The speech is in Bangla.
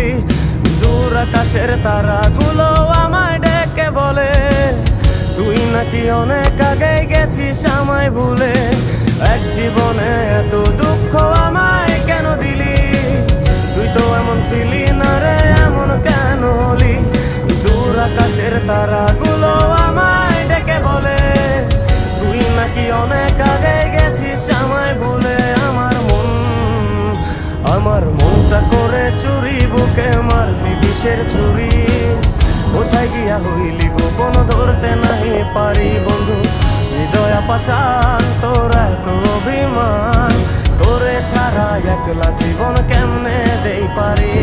ভুলি। দূর আকাশের তারাগুলো আমায় ডেকে বলে তুই নাকি অনেক আগে গেছিস আমায় ভুলে। এক জীবনে এত দুঃখ আমায় কেন দিলি, তুই তো এমন ছিলি না রে, এমন কেন হলি। দূর আকাশের তারাগুলো আমায় ডেকে বলে তুই নাকি অনেক আগে গেছিস আমায় ভুলে। আমার মনটা করে চুরি, বুকে মারলি বিষের ছুরি। কোথায় গিয়া হইলি গোপন ধরতে নাই পারি বন্ধু। হৃদয় পাষাণ তোর এত অভিমান, তোরে ছাড়া একলা জীবন কেমনে দেই পারি।